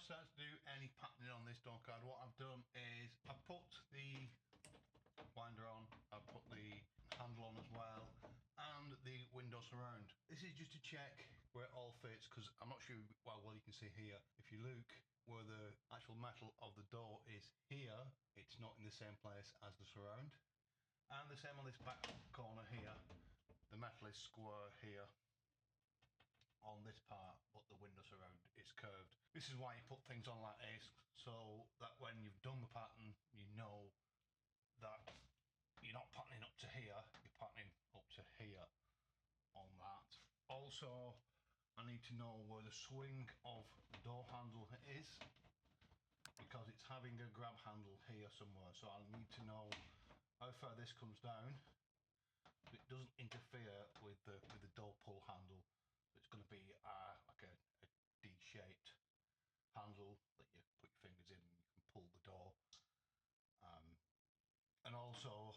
start to do any patterning on this door card, what I've done is I've put the winder on, I've put the handle on as well, and the window surround. This is just to check where it all fits, because I'm not sure well you can see here. If you look where the actual metal of the door is here, it's not in the same place as the surround. And the same on this back corner here, the metal is square here on this part, but the window surround is curved. This is why you put things on like this, so that when you've done the pattern, you know that you're not patterning up to here, you're patterning up to here on that. Also, I need to know where the swing of the door handle is, because it's having a grab handle here somewhere, so I need to know how far this comes down so it doesn't interfere with the door pull handle. It's going to be like a D-shaped handle that you put your fingers in and you can pull the door. And also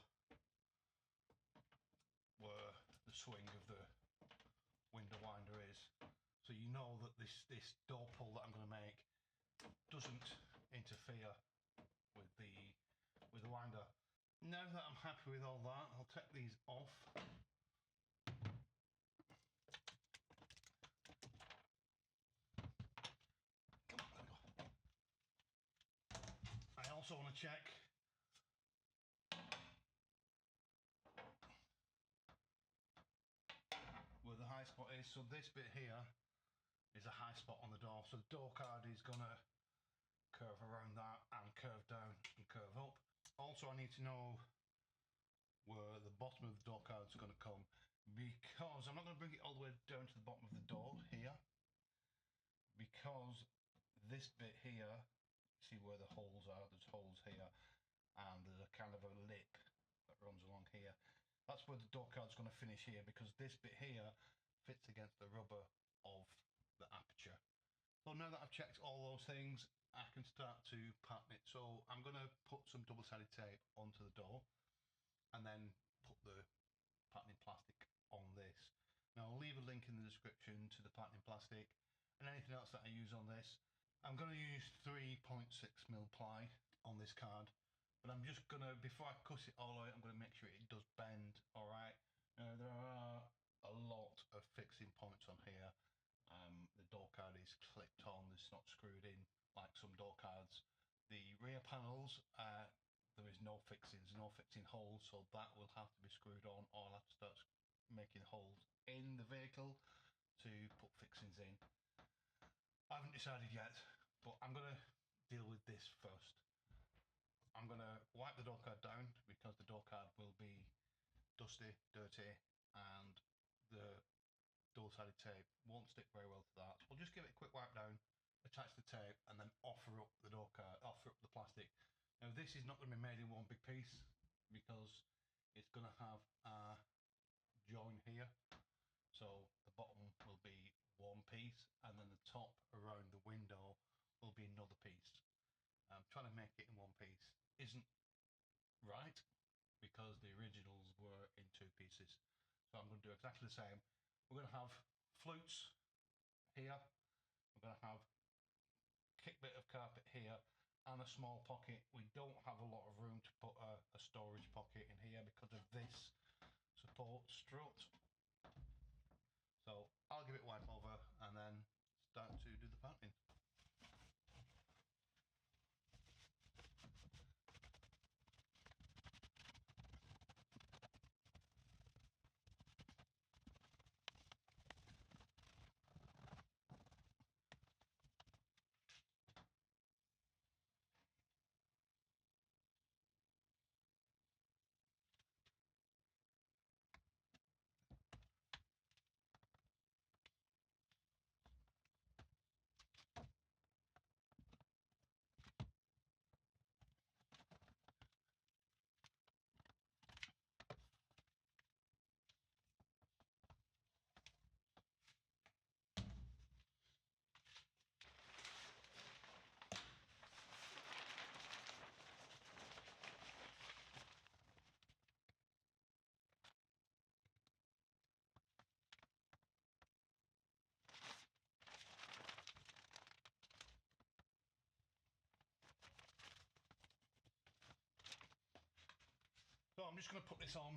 where the swing of the window winder is, so you know that this door pull that I'm going to make doesn't interfere with the winder. Now that I'm happy with all that, I'll take these off. I also want to check where the high spot is. So this bit here is a high spot on the door, so the door card is going to curve around that and curve down and curve up. Also, I need to know where the bottom of the door card is going to come, because I'm not going to bring it all the way down to the bottom of the door here, because this bit here, see where the holes are, there's holes here and there's a kind of a lip that runs along here. That's where the door card's going to finish here, because this bit here fits against the rubber of the aperture. So now that I've checked all those things, I can start to pattern it. So I'm going to put some double-sided tape onto the door and then put the patterning plastic on this. Now I'll leave a link in the description to the patterning plastic and anything else that I use on this. I'm going to use 3.6mm ply on this card, but I'm just going to, before I cut it all out, I'm going to make sure it does bend. Alright, now there are a lot of fixing points on here. The door card is clipped on, it's not screwed in like some door cards. The rear panels, there is no fixings, no fixing holes, so that will have to be screwed on, or I'll have to start making holes in the vehicle to put fixings in. I haven't decided yet, but I'm going to deal with this first. I'm going to wipe the door card down, because the door card will be dusty, dirty, and the double-sided tape won't stick very well to that. So we'll just give it a quick wipe down, attach the tape, and then offer up the door card, offer up the plastic. Now this is not going to be made in one big piece, because it's going to have a join here, so the bottom will be one piece and then the top around the window will be another piece. Trying to make it in one piece isn't right, because the originals were in two pieces, so I'm going to do exactly the same. We're going to have flutes here, we're going to have a kick bit of carpet here and a small pocket. We don't have a lot of room to put a storage pocket in here because of this support strut, so I'll give it a wipe over and then start to do the patterning. I'm just going to put this on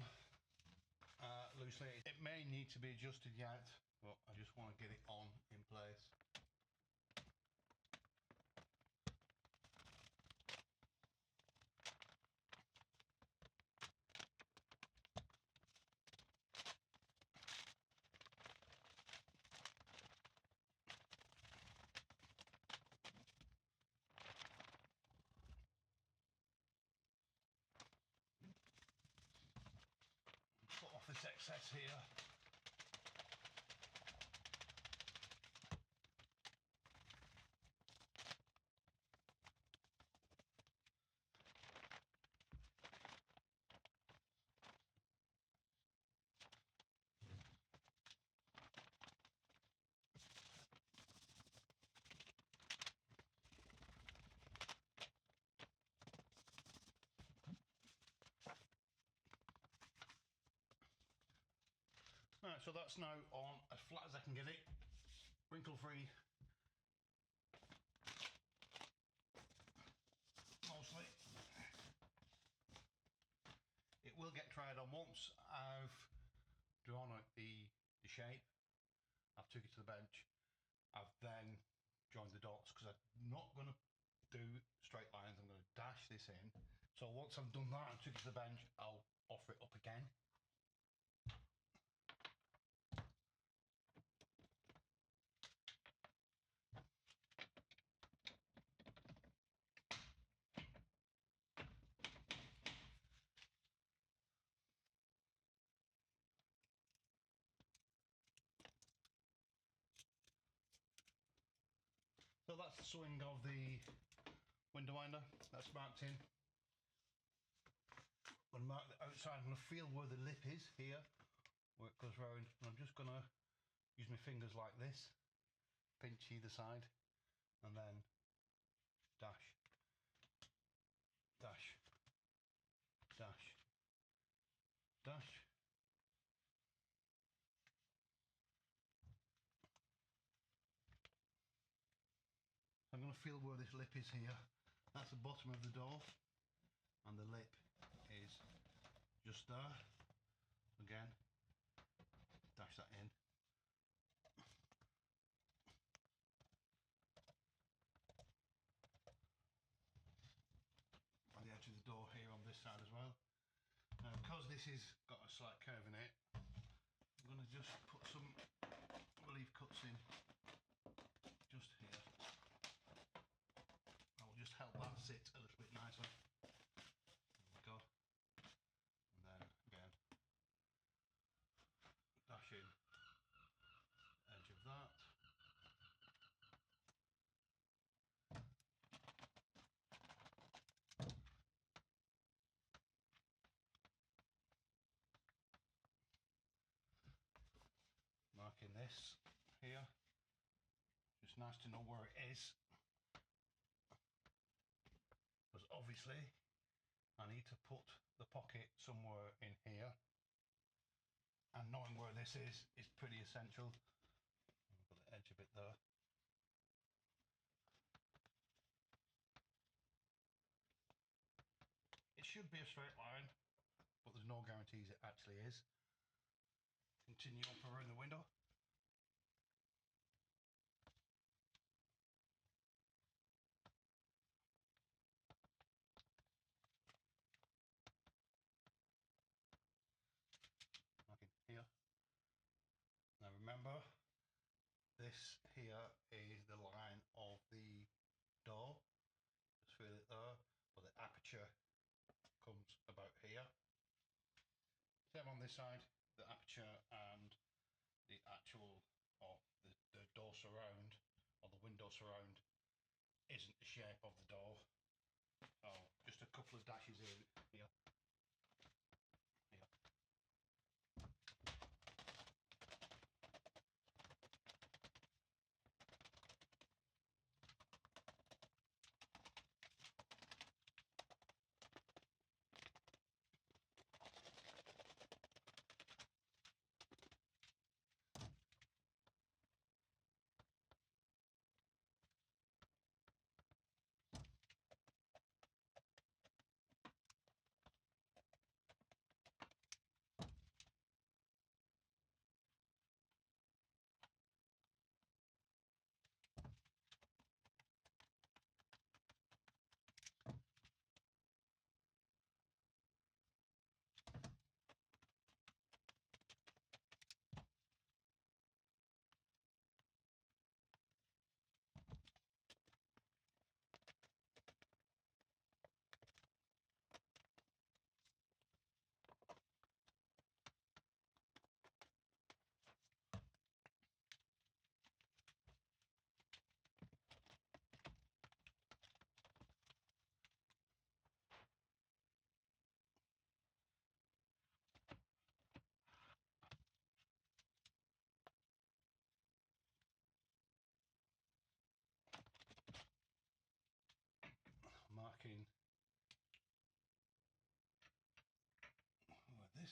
loosely. It may need to be adjusted yet, but I just want to get it on in place. Put off this excess here. Right, so that's now on as flat as I can get it, wrinkle free, mostly. It will get tried on once I've drawn out the shape. I've took it to the bench. I've then joined the dots because I'm not going to do straight lines. I'm going to dash this in. So once I've done that and took it to the bench, I'll offer it up again. So that's the swing of the window winder. That's marked in. I'm going to mark the outside. I'm going to feel where the lip is here, where it goes round. And I'm just going to use my fingers like this, pinch either side, and then dash, dash, dash, dash. I'm going to feel where this lip is here. That's the bottom of the door, and the lip is just there. Again, dash that in. On the edge of the door here on this side as well. Now, because this has got a slight curve in it, I'm going to just put some relief cuts in just here. That will just help that sit a little bit nicer. There we go. And then again, dash in the edge of that. Marking this here. Just nice to know where it is. Because obviously I need to put the pocket somewhere in here. And knowing where this is pretty essential. I've got the edge of it there. It should be a straight line, but there's no guarantees it actually is. Continue up around the window. Marking here. Now remember, this here is the line of the door. Just feel it there, but the aperture comes about here. Same on this side, the aperture and the actual of the door surround or the window surround isn't the shape of the door. So just a couple of dashes in here.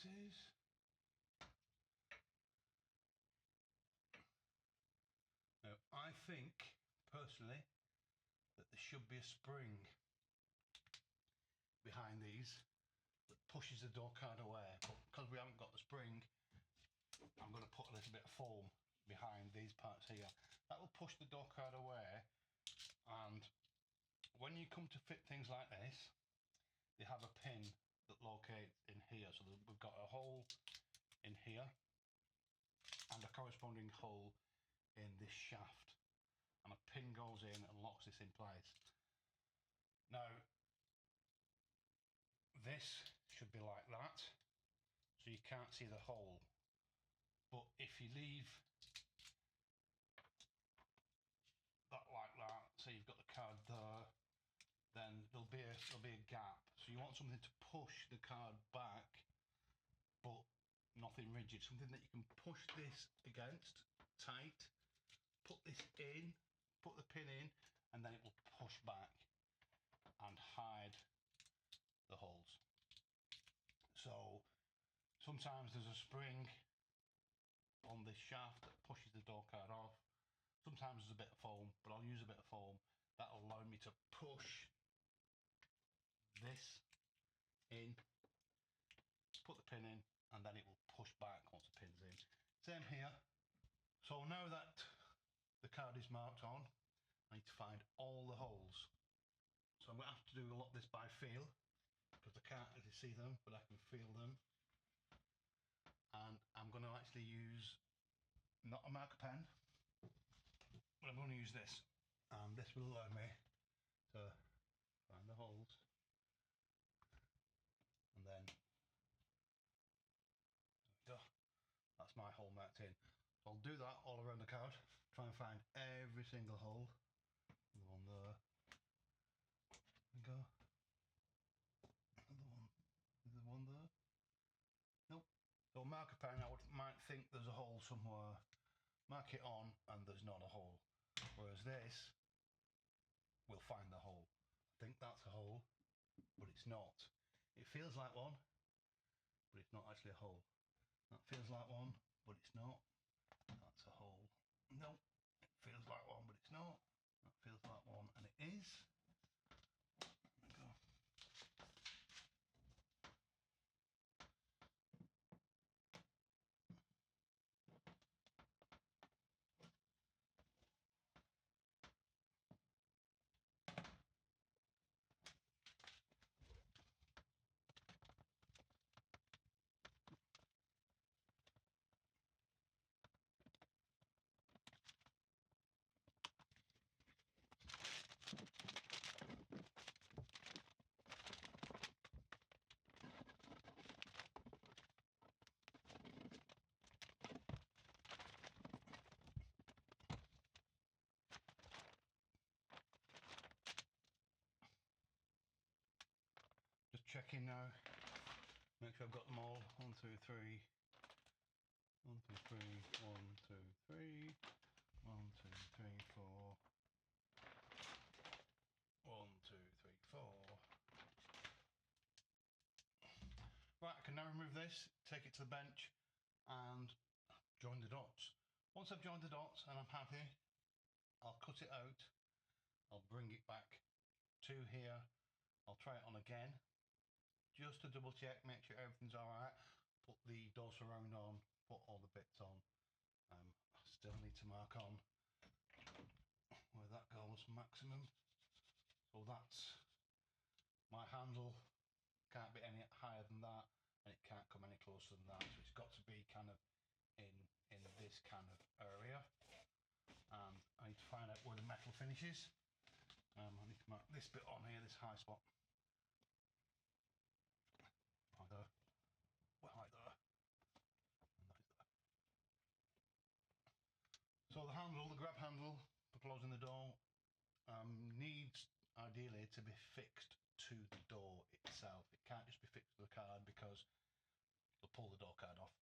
is. Now, I think, personally, that there should be a spring behind these that pushes the door card away, but because we haven't got the spring, I'm going to put a little bit of foam behind these parts here. That will push the door card away, and when you come to fit things like this, they have a pin that locates in here. So we've got a hole in here and a corresponding hole in this shaft, and a pin goes in and locks this in place. Now, this should be like that, so you can't see the hole. But if you leave that like that, so you've got the card there, then there'll be a gap. So you want something to push the card back, but nothing rigid. Something that you can push this against tight, put this in, put the pin in, and then it will push back and hide the holes. So sometimes there's a spring on this shaft that pushes the door card off. Sometimes there's a bit of foam, but I'll use a bit of foam. That'll allow me to push this in, put the pin in, and then it will push back once the pin's in. Same here. So now that the card is marked on, I need to find all the holes. So I'm going to have to do a lot of this by feel, because I can't actually see them, but I can feel them. And I'm going to actually use not a marker pen, but I'm going to use this, and this will allow me to find the holes, and then there we go. That's my hole marked in. So I'll do that all around the card, try and find every single hole. The one there. There we go. Another one. Is there one there? Nope. So marker pen, might think there's a hole somewhere. Mark it on and there's not a hole. Whereas this will find the hole. I think that's a hole, but it's not. It feels like one, but it's not actually a hole. That feels like one, but it's not. That's a hole. Nope. It feels like one, but it's not. That feels like one, and it is. There we go. Just checking now. Make sure I've got them all. 1, 2, 3. 1, 2, 3. 1, 2, 3. 1, 2, 3, 4. 1, 2, 3, 4. Right, I can now remove this, take it to the bench, and join the dots. Once I've joined the dots and I'm happy, I'll cut it out. I'll bring it back to here. I'll try it on again, just to double check, make sure everything's all right. Put the door surround on, put all the bits on. I still need to mark on where that goes maximum. So that's my handle. Can't be any higher than that, and it can't come any closer than that. So it's got to be kind of in this kind of area. And I need to find out where the metal finishes. I need to mark this bit on here, this high spot. Right there. Right there. And that is there. So the handle, the grab handle for closing the door, needs ideally to be fixed to the door itself. It can't just be fixed to the card because it'll pull the door card off.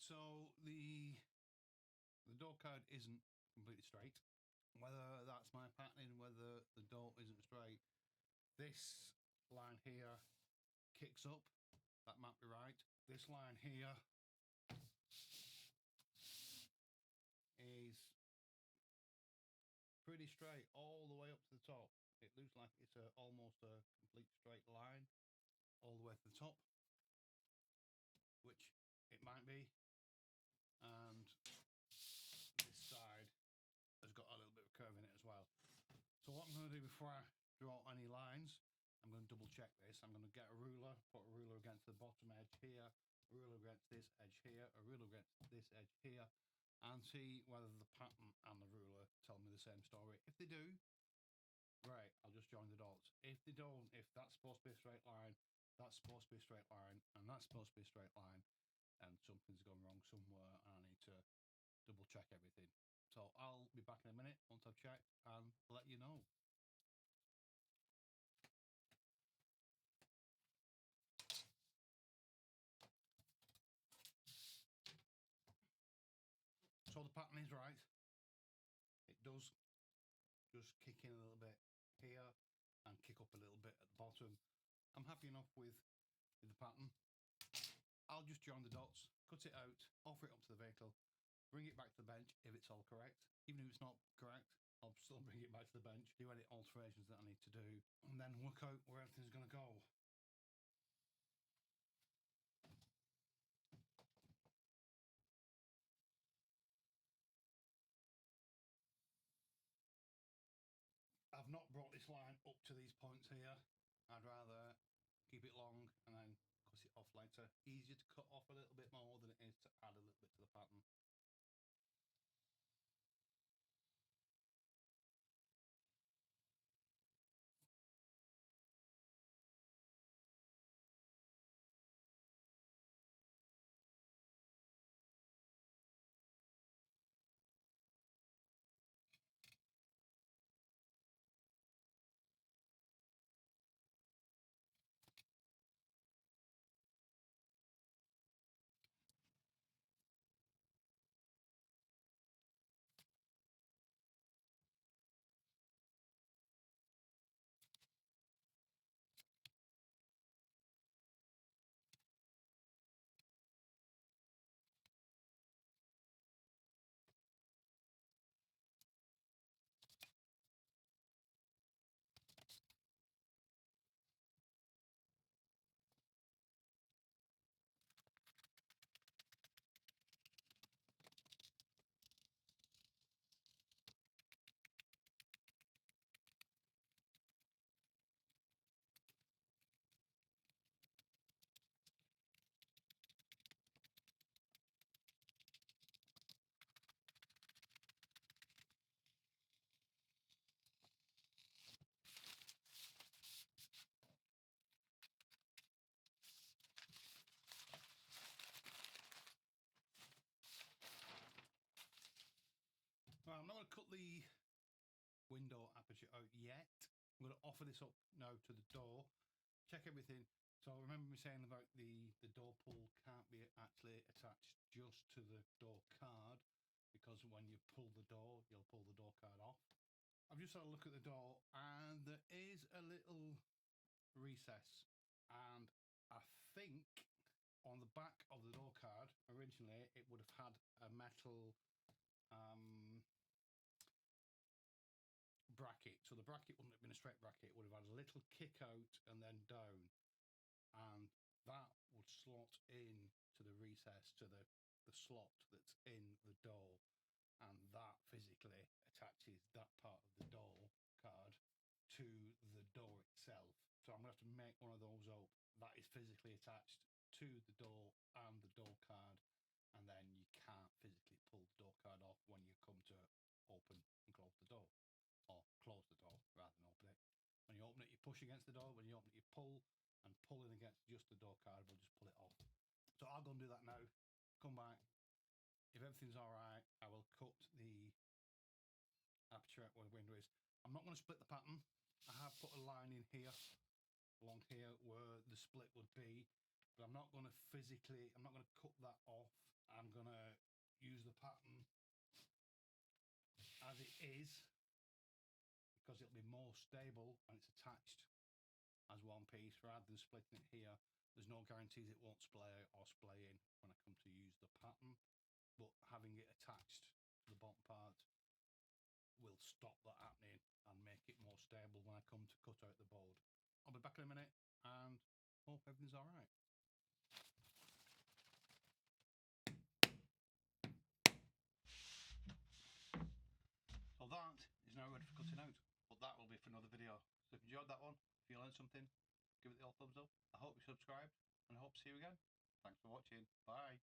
So the door card isn't completely straight. Whether that's my patterning, whether the door isn't straight, this line here kicks up. That might be right. This line here is pretty straight all the way up to the top. It looks like it's almost a complete straight line all the way to the top, which it might be. And this side has got a little bit of curve in it as well. So what I'm going to do before I draw any lines, I'm going to double check this. I'm going to get a ruler, put a ruler against the bottom edge here, a ruler against this edge here, a ruler against this edge here, and see whether the pattern and the ruler tell me the same story. If they do, great, I'll just join the dots. If they don't, if that's supposed to be a straight line, that's supposed to be a straight line, and that's supposed to be a straight line, and something's gone wrong somewhere, and I need to double check everything. So I'll be back in a minute once I've checked and let you know. So the pattern is right. It does just kick in a little bit here and kick up a little bit at the bottom. I'm happy enough with the pattern. I'll just join the dots, cut it out, offer it up to the vehicle, bring it back to the bench if it's all correct. Even if it's not correct, I'll still bring it back to the bench, do any alterations that I need to do, and then work out where everything's going to go. I've not brought this line up to these points here. I'd rather keep it long and then cut it off later. Easier to cut off a little bit more than it is to add a little bit to the pattern. Well, I'm not going to cut the window aperture out yet. I'm going to offer this up now to the door, check everything. So remember me saying about the door pull can't be actually attached just to the door card, because when you pull the door, you'll pull the door card off. I've just had a look at the door and there is a little recess, and I think on the back of the door card originally it would have had a metal bracket. So the bracket wouldn't have been a straight bracket, it would have had a little kick out and then down, and that would slot in to the recess, to the slot that's in the door, and that physically attaches that part of the door card to the door itself. So I'm going to have to make one of those up that is physically attached to the door and the door card, and then you can't physically pull the door card off when you come to open and close the door, or close the door rather than open it. When you open it, you push against the door. When you open it, you pull, and pulling against just the door card will just pull it off. So I'll go and do that now, come back. If everything's all right, I will cut the aperture where the window is. I'm not going to split the pattern. I have put a line in here, along here, where the split would be, but I'm not going to physically, I'm not going to cut that off I'm going to use the pattern as it is, because it'll be more stable and it's attached as one piece rather than splitting it here. There's no guarantees it won't splay out or splay in when I come to use the pattern, but having it attached to the bottom part will stop that happening and make it more stable when I come to cut out the board. I'll be back in a minute and hope everything's all right. So that is now ready for cutting out, but that will be for another video. So if you enjoyed that one, if you learned something, give it the old thumbs up. I hope you subscribed and I hope to see you again. Thanks for watching. Bye.